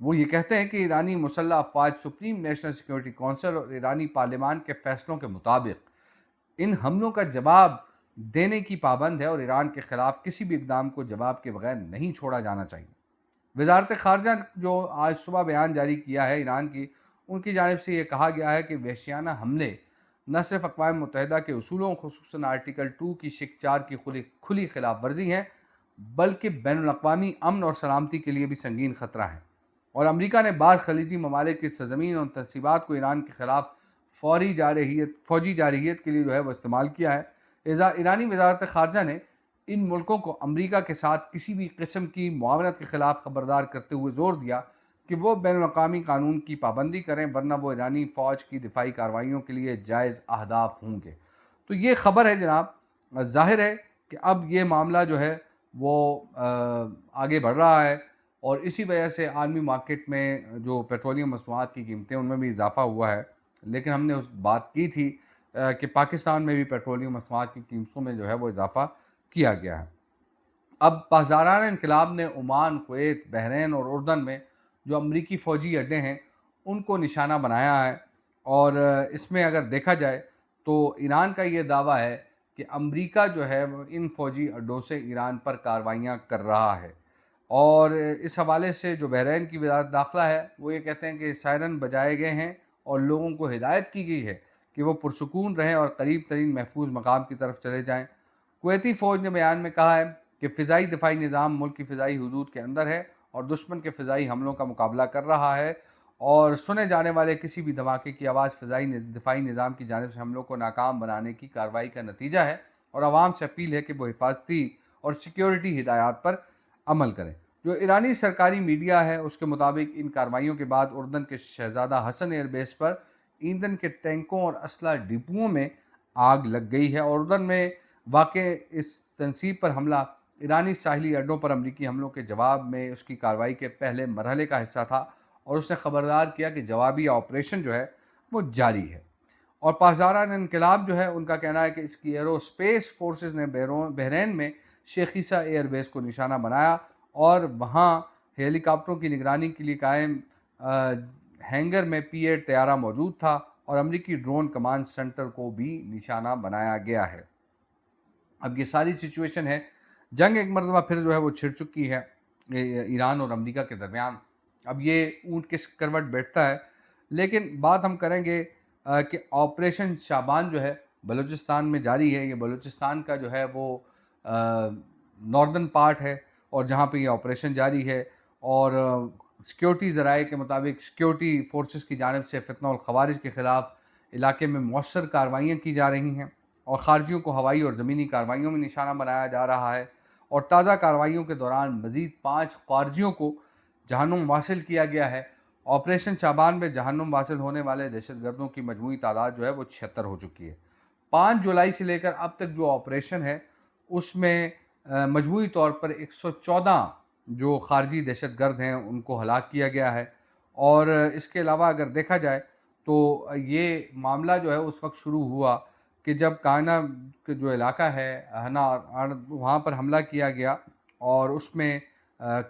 وہ یہ کہتے ہیں کہ ایرانی مسلح افواج سپریم نیشنل سیکیورٹی کونسل اور ایرانی پارلیمان کے فیصلوں کے مطابق ان حملوں کا جواب دینے کی پابند ہے اور ایران کے خلاف کسی بھی اقدام کو جواب کے بغیر نہیں چھوڑا جانا چاہیے۔ وزارت خارجہ جو آج صبح بیان جاری کیا ہے ایران کی، ان کی جانب سے یہ کہا گیا ہے کہ وحشیانہ حملے نہ صرف اقوام متحدہ کے اصولوں خصوصاً آرٹیکل 2 کی شق 4 کی کھلی خلاف ورزی ہیں، بلکہ بین الاقوامی امن اور سلامتی کے لیے بھی سنگین خطرہ ہیں۔ اور امریکہ نے بعض خلیجی ممالک کی سرزمین اور تنصیبات کو ایران کے خلاف فوجی جارحیت کے لیے جو ہے وہ استعمال کیا ہے۔ ایرانی وزارت خارجہ نے ان ملکوں کو امریکہ کے ساتھ کسی بھی قسم کی معاونت کے خلاف خبردار کرتے ہوئے زور دیا کہ وہ بین الاقوامی قانون کی پابندی کریں، ورنہ وہ ایرانی فوج کی دفاعی کارروائیوں کے لیے جائز اہداف ہوں گے۔ تو یہ خبر ہے جناب، ظاہر ہے کہ اب یہ معاملہ جو ہے وہ آگے بڑھ رہا ہے، اور اسی وجہ سے عالمی مارکیٹ میں جو پیٹرولیم مصنوعات کی قیمتیں ان میں بھی اضافہ ہوا ہے۔ لیکن ہم نے اس بات کی تھی کہ پاکستان میں بھی پیٹرولیم مصنوعات کی قیمتوں میں جو ہے وہ اضافہ کیا گیا ہے۔ اب پاسداران انقلاب نے عمان، کویت، بحرین اور اردن میں جو امریکی فوجی اڈے ہیں ان کو نشانہ بنایا ہے، اور اس میں اگر دیکھا جائے تو ایران کا یہ دعویٰ ہے کہ امریکہ جو ہے وہ ان فوجی اڈوں سے ایران پر کارروائیاں کر رہا ہے۔ اور اس حوالے سے جو بحرین کی وزارت داخلہ ہے وہ یہ کہتے ہیں کہ سائرن بجائے گئے ہیں اور لوگوں کو ہدایت کی گئی ہے کہ وہ پرسکون رہیں اور قریب ترین محفوظ مقام کی طرف چلے جائیں۔ کویتی فوج نے بیان میں کہا ہے کہ فضائی دفاعی نظام ملک کی فضائی حدود کے اندر ہے اور دشمن کے فضائی حملوں کا مقابلہ کر رہا ہے، اور سنے جانے والے کسی بھی دھماکے کی آواز فضائی دفاعی نظام کی جانب سے حملوں کو ناکام بنانے کی کارروائی کا نتیجہ ہے، اور عوام سے اپیل ہے کہ وہ حفاظتی اور سیکیورٹی ہدایات پر عمل کریں۔ جو ایرانی سرکاری میڈیا ہے اس کے مطابق ان کارروائیوں کے بعد اردن کے شہزادہ حسن ایئر بیس پر ایندھن کے ٹینکوں اور اسلحہ ڈپوؤں میں آگ لگ گئی ہے، اور اردن میں واقع اس تنصیب پر حملہ ایرانی ساحلی اڈوں پر امریکی حملوں کے جواب میں اس کی کارروائی کے پہلے مرحلے کا حصہ تھا، اور اس نے خبردار کیا کہ جوابی آپریشن جو ہے وہ جاری ہے۔ اور پاسداران انقلاب جو ہے ان کا کہنا ہے کہ اس کی ایرو اسپیس فورسز نے بحرین میں شیخ عیسیٰ ایئر بیس کو نشانہ بنایا، اور وہاں ہیلی کاپٹروں کی نگرانی کے لیے قائم ہینگر میں P-8 طیارہ موجود تھا، اور امریکی ڈرون کمانڈ سینٹر کو بھی نشانہ بنایا گیا ہے۔ اب یہ ساری سچویشن ہے، جنگ ایک مرتبہ پھر جو ہے وہ چھڑ چکی ہے ایران اور امریکہ کے درمیان۔ اب یہ اونٹ کس کروٹ بیٹھتا ہے، لیکن بات ہم کریں گے کہ آپریشن شابان جو ہے بلوچستان میں جاری ہے۔ یہ بلوچستان کا جو ہے وہ ناردن پارٹ ہے، اور جہاں پہ یہ آپریشن جاری ہے، اور سیکیورٹی ذرائع کے مطابق سیکیورٹی فورسز کی جانب سے فتنہ الخوارج کے خلاف علاقے میں مؤثر کارروائیاں کی جا رہی ہیں، اور خارجیوں کو ہوائی اور زمینی کارروائیوں میں نشانہ بنایا جا رہا ہے، اور تازہ کارروائیوں کے دوران مزید 5 خارجیوں کو جہنم واصل کیا گیا ہے۔ آپریشن شابان میں جہنم واصل ہونے والے دہشت گردوں کی مجموعی تعداد جو ہے وہ 76 ہو چکی ہے۔ 5 جولائی سے لے کر اب تک جو آپریشن ہے اس میں مجموعی طور پر 114 جو خارجی دہشت گرد ہیں ان کو ہلاک کیا گیا ہے، اور اس کے علاوہ اگر دیکھا جائے تو یہ معاملہ جو ہے اس وقت شروع ہوا کہ جب کائنہ کے جو علاقہ ہے ہنا وہاں پر حملہ کیا گیا، اور اس میں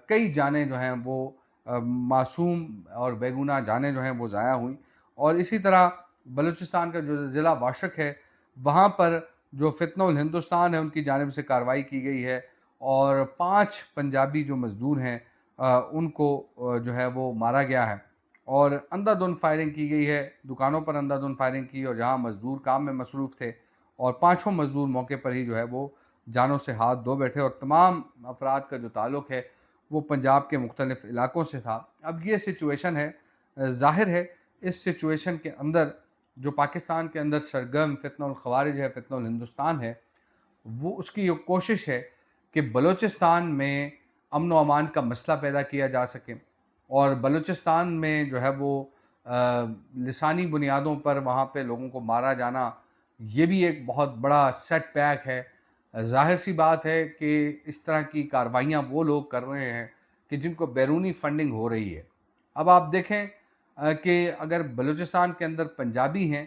کئی جانیں جو ہیں وہ معصوم اور بے گناہ جانیں جو ہیں وہ ضائع ہوئیں۔ اور اسی طرح بلوچستان کا جو ضلع واشق ہے وہاں پر جو فتنہ الہندوستان ہے ان کی جانب سے کارروائی کی گئی ہے، اور 5 پنجابی جو مزدور ہیں ان کو جو ہے وہ مارا گیا ہے، اور اندھا دھند فائرنگ کی گئی ہے، دکانوں پر اندھا دھند فائرنگ کی، اور جہاں مزدور کام میں مصروف تھے، اور 5 مزدور موقع پر ہی جو ہے وہ جانوں سے ہاتھ دھو بیٹھے، اور تمام افراد کا جو تعلق ہے وہ پنجاب کے مختلف علاقوں سے تھا۔ اب یہ سچویشن ہے، ظاہر ہے اس سچویشن کے اندر جو پاکستان کے اندر سرگرم فتنہ الخوارج ہے، فتنہ الہندوستان ہے، وہ اس کی یہ کوشش ہے کہ بلوچستان میں امن و امان کا مسئلہ پیدا کیا جا سکے، اور بلوچستان میں جو ہے وہ لسانی بنیادوں پر وہاں پہ لوگوں کو مارا جانا یہ بھی ایک بہت بڑا سیٹ بیک ہے۔ ظاہر سی بات ہے کہ اس طرح کی کارروائیاں وہ لوگ کر رہے ہیں کہ جن کو بیرونی فنڈنگ ہو رہی ہے۔ اب آپ دیکھیں کہ اگر بلوچستان کے اندر پنجابی ہیں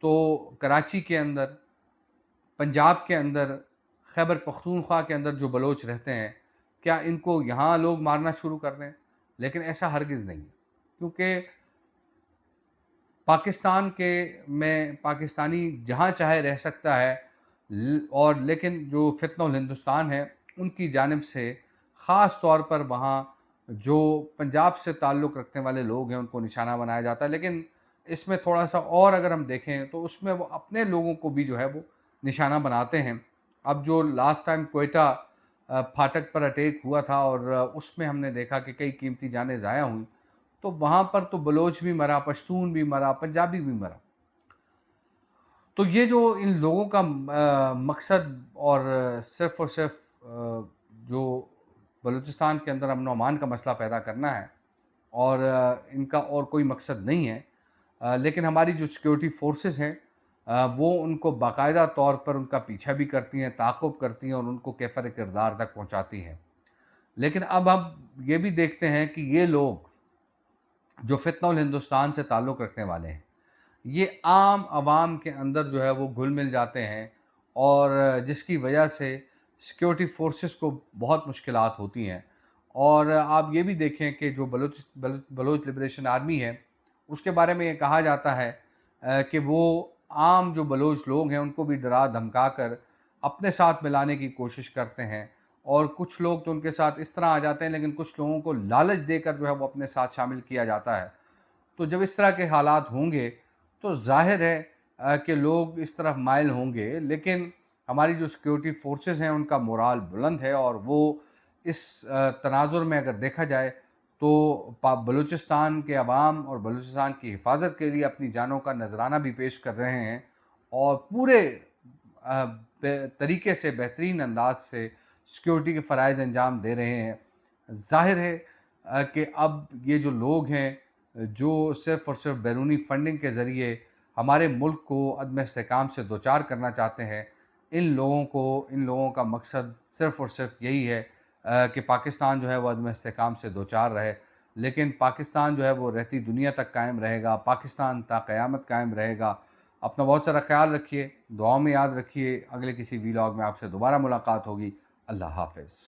تو کراچی کے اندر، پنجاب کے اندر، خیبر پختونخوا کے اندر جو بلوچ رہتے ہیں، کیا ان کو یہاں لوگ مارنا شروع کر دیں؟ لیکن ایسا ہرگز نہیں ہے، کیونکہ پاکستان کے میں پاکستانی جہاں چاہے رہ سکتا ہے، اور لیکن جو فتنہ الہندوستان ہے ان کی جانب سے خاص طور پر وہاں جو پنجاب سے تعلق رکھنے والے لوگ ہیں ان کو نشانہ بنایا جاتا ہے. لیکن اس میں تھوڑا سا اور اگر ہم دیکھیں تو اس میں وہ اپنے لوگوں کو بھی جو ہے وہ نشانہ بناتے ہیں. اب جو لاسٹ ٹائم کوئٹہ پھاٹک پر اٹیک ہوا تھا اور اس میں ہم نے دیکھا کہ کئی قیمتی جانیں ضائع ہوئیں، تو وہاں پر تو بلوچ بھی مرا، پشتون بھی مرا، پنجابی بھی مرا. تو یہ جو ان لوگوں کا مقصد اور صرف جو بلوچستان کے اندر امن و امان کا مسئلہ پیدا کرنا ہے، اور ان کا اور کوئی مقصد نہیں ہے. لیکن ہماری جو سیکیورٹی فورسز ہیں وہ ان کو باقاعدہ طور پر ان کا پیچھا بھی کرتی ہیں، تعاقب کرتی ہیں اور ان کو کیفر کردار تک پہنچاتی ہیں. لیکن اب ہم یہ بھی دیکھتے ہیں کہ یہ لوگ جو فتنہ الہندوستان سے تعلق رکھنے والے ہیں، یہ عام عوام کے اندر جو ہے وہ گھل مل جاتے ہیں، اور جس کی وجہ سے سیکیورٹی فورسز کو بہت مشکلات ہوتی ہیں. اور آپ یہ بھی دیکھیں کہ جو بلوچ لبریشن آرمی ہے اس کے بارے میں یہ کہا جاتا ہے کہ وہ عام جو بلوچ لوگ ہیں ان کو بھی ڈرا دھمکا کر اپنے ساتھ ملانے کی کوشش کرتے ہیں، اور کچھ لوگ تو ان کے ساتھ اس طرح آ جاتے ہیں، لیکن کچھ لوگوں کو لالچ دے کر جو ہے وہ اپنے ساتھ شامل کیا جاتا ہے. تو جب اس طرح کے حالات ہوں گے تو ظاہر ہے کہ لوگ اس طرف مائل ہوں گے. لیکن ہماری جو سیکیورٹی فورسز ہیں ان کا مورال بلند ہے، اور وہ اس تناظر میں اگر دیکھا جائے تو بلوچستان کے عوام اور بلوچستان کی حفاظت کے لیے اپنی جانوں کا نذرانہ بھی پیش کر رہے ہیں، اور پورے طریقے سے بہترین انداز سے سیکیورٹی کے فرائض انجام دے رہے ہیں. ظاہر ہے کہ اب یہ جو لوگ ہیں جو صرف اور صرف بیرونی فنڈنگ کے ذریعے ہمارے ملک کو عدم استحکام سے دوچار کرنا چاہتے ہیں، ان لوگوں کا مقصد صرف اور صرف یہی ہے کہ پاکستان جو ہے وہ عدم استحکام سے دوچار رہے. لیکن پاکستان جو ہے وہ رہتی دنیا تک قائم رہے گا، پاکستان تا قیامت قائم رہے گا. اپنا بہت سارا خیال رکھیے، دعاؤں میں یاد رکھیے. اگلے کسی ویلاگ میں آپ سے دوبارہ ملاقات ہوگی. اللہ حافظ.